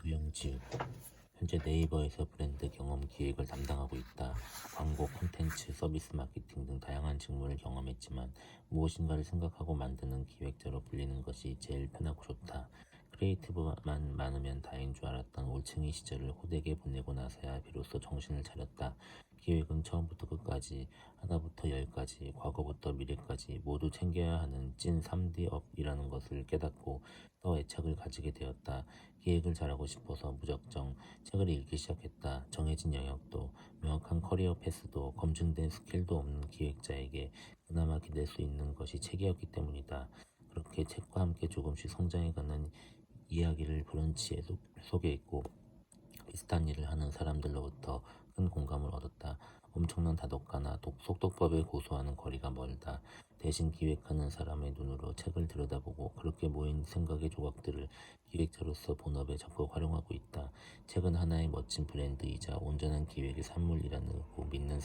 도영지우. 현재 네이버에서 브랜드 경험 기획을 담당하고 있다. 광고, 콘텐츠, 서비스 마케팅 등 다양한 직무를 경험했지만 무엇인가를 생각하고 만드는 기획자로 불리는 것이 제일 편하고 좋다. 크리에이티브만 많으면 다인 줄 알았던 올챙이 시절을 호되게 보내고 나서야 비로소 정신을 차렸다. 기획은 처음부터 끝까지, 하나부터 열까지, 과거부터 미래까지 모두 챙겨야 하는 찐 3D 업이라는 것을 깨닫고 더 애착을 가지게 되었다. 기획을 잘하고 싶어서 무작정 책을 읽기 시작했다. 정해진 영역도 명확한 커리어 패스도 검증된 스킬도 없는 기획자에게 그나마 기댈 수 있는 것이 책이었기 때문이다. 그렇게 책과 함께 조금씩 성장해가는 이야기를 브런치에 소개했고 비슷한 일을 하는 사람들로부터 큰 공감을 얻었다. 엄청난 다독가나 속독법에 고소하는 거리가 멀다. 대신 기획하는 사람의 눈으로 책을 들여다보고 그렇게 모인 생각의 조각들을 기획자로서 본업에 적극 활용하고 있다. 책은 하나의 멋진 브랜드이자 온전한 기획의 산물이라고 믿는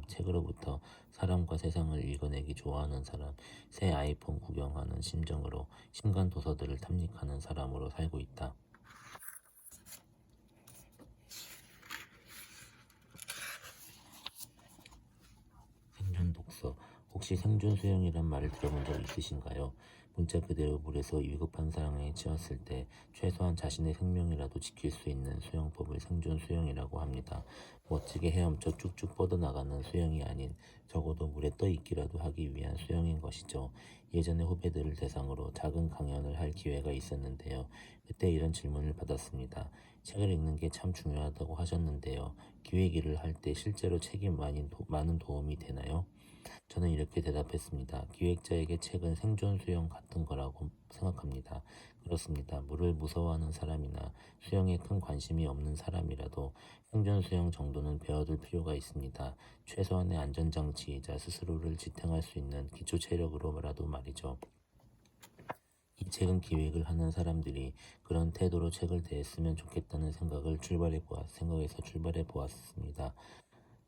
책으로부터 사람과 세상을 읽어내기 좋아하는 사람, 새 아이폰 구경하는 심정으로 신간 도서들을 탐닉하는 사람으로 살고 있다. 생존 독서. 혹시 생존 수영이란 말을 들어본 적 있으신가요? 문자 그대로 물에서 위급한 상황에 처했을 때 최소한 자신의 생명이라도 지킬 수 있는 수영법을 생존 수영이라고 합니다. 멋지게 헤엄쳐 쭉쭉 뻗어나가는 수영이 아닌 적어도 물에 떠 있기라도 하기 위한 수영인 것이죠. 예전에 후배들을 대상으로 작은 강연을 할 기회가 있었는데요. 그때 이런 질문을 받았습니다. 책을 읽는 게 참 중요하다고 하셨는데요. 기획 일을 할 때 실제로 책이 많은 도움이 되나요? 저는 이렇게 대답했습니다. 기획자에게 책은 생존 수영 같은 거라고 생각합니다. 그렇습니다. 물을 무서워하는 사람이나 수영에 큰 관심이 없는 사람이라도 생존 수영 정도는 배워둘 필요가 있습니다. 최소한의 안전장치이자 스스로를 지탱할 수 있는 기초 체력으로라도 말이죠. 이 책은 기획을 하는 사람들이 그런 태도로 책을 대했으면 좋겠다는 생각에서 출발해 보았습니다.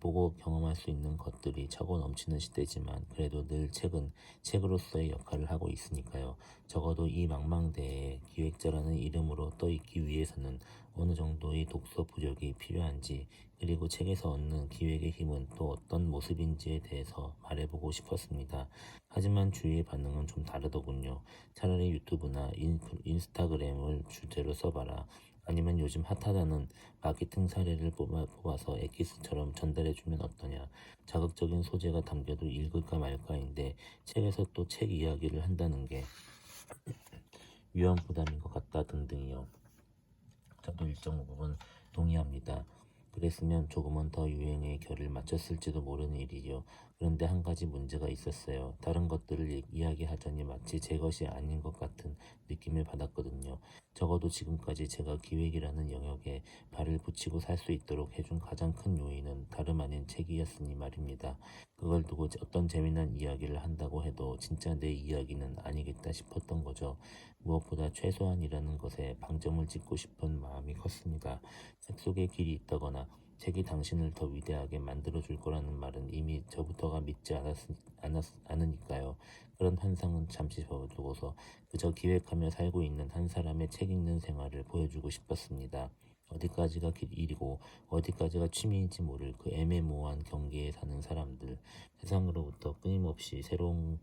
보고 경험할 수 있는 것들이 차고 넘치는 시대지만 그래도 늘 책은 책으로서의 역할을 하고 있으니까요. 적어도 이 망망대해에 기획자라는 이름으로 떠있기 위해서는 어느 정도의 독서 부족이 필요한지 그리고 책에서 얻는 기획의 힘은 또 어떤 모습인지에 대해서 말해보고 싶었습니다. 하지만 주위의 반응은 좀 다르더군요. 차라리 유튜브나 인스타그램을 주제로 써봐라. 아니면 요즘 핫하다는 마케팅 사례를 뽑아서 엑기스처럼 전달해주면 어떠냐. 자극적인 소재가 담겨도 읽을까 말까인데 책에서 또 책 이야기를 한다는 게 위험 부담인 것 같다 등등이요. 저도 일정 부분 동의합니다. 그랬으면 조금은 더 유행의 결을 맞췄을지도 모르는 일이죠. 그런데 한 가지 문제가 있었어요. 다른 것들을 이야기하자니 마치 제 것이 아닌 것 같은 느낌을 받았거든요. 적어도 지금까지 제가 기획이라는 영역에 발을 붙이고 살 수 있도록 해준 가장 큰 요인은 다름 아닌 책이었으니 말입니다. 그걸 두고 어떤 재미난 이야기를 한다고 해도 진짜 내 이야기는 아니겠다 싶었던 거죠. 무엇보다 최소한이라는 것에 방점을 찍고 싶은 마음이 컸습니다. 책 속에 길이 있다거나 책이 당신을 더 위대하게 만들어줄 거라는 말은 이미 저부터가 믿지 않으니까요. 그런 환상은 잠시 접어두고서 그저 기획하며 살고 있는 한 사람의 책 읽는 생활을 보여주고 싶었습니다. 어디까지가 일이고 어디까지가 취미인지 모를 그 애매모호한 경계에 사는 사람들, 세상으로부터 끊임없이 새로운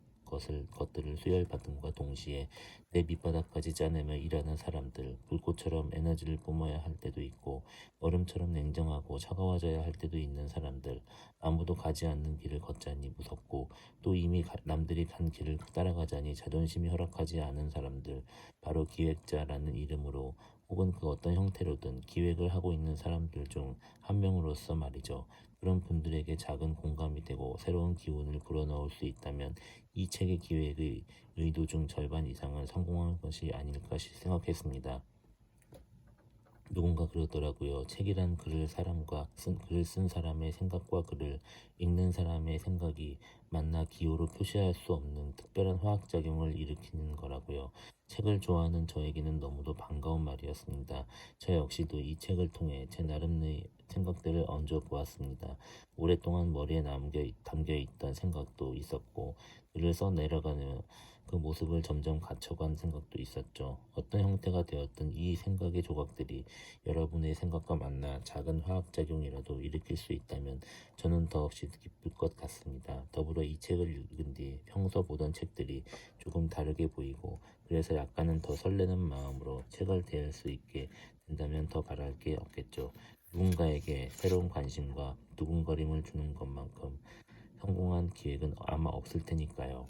것들을 수혈받음과 동시에 내 밑바닥까지 짜내며 일하는 사람들, 불꽃처럼 에너지를 뿜어야 할 때도 있고 얼음처럼 냉정하고 차가워져야 할 때도 있는 사람들, 아무도 가지 않는 길을 걷자니 무섭고 또 이미 남들이 간 길을 따라가자니 자존심이 허락하지 않은 사람들, 바로 기획자라는 이름으로 혹은 그 어떤 형태로든 기획을 하고 있는 사람들 중 한 명으로서 말이죠. 그런 분들에게 작은 공감이 되고 새로운 기운을 불어넣을 수 있다면 이 책의 기획의 의도 중 절반 이상은 성공한 것이 아닐까 생각했습니다. 누군가 그러더라고요. 책이란 글을 쓴 사람의 생각과 글을 읽는 사람의 생각이 만나 기호로 표시할 수 없는 특별한 화학작용을 일으키는 거라고요. 책을 좋아하는 저에게는 너무도 반가운 말이었습니다. 저 역시도 이 책을 통해 제 나름의 생각들을 얹어 보았습니다. 오랫동안 머리에 담겨 있던 생각도 있었고 글을 써 내려가며 그 모습을 점점 갖춰간 생각도 있었죠. 어떤 형태가 되었든 이 생각의 조각들이 여러분의 생각과 만나 작은 화학작용이라도 일으킬 수 있다면 저는 더없이 기쁠 것 같습니다. 더불어 이 책을 읽은 뒤 평소 보던 책들이 조금 다르게 보이고 그래서 약간은 더 설레는 마음으로 책을 대할 수 있게 된다면 더 바랄 게 없겠죠. 누군가에게 새로운 관심과 두근거림을 주는 것만큼 성공한 기획은 아마 없을 테니까요.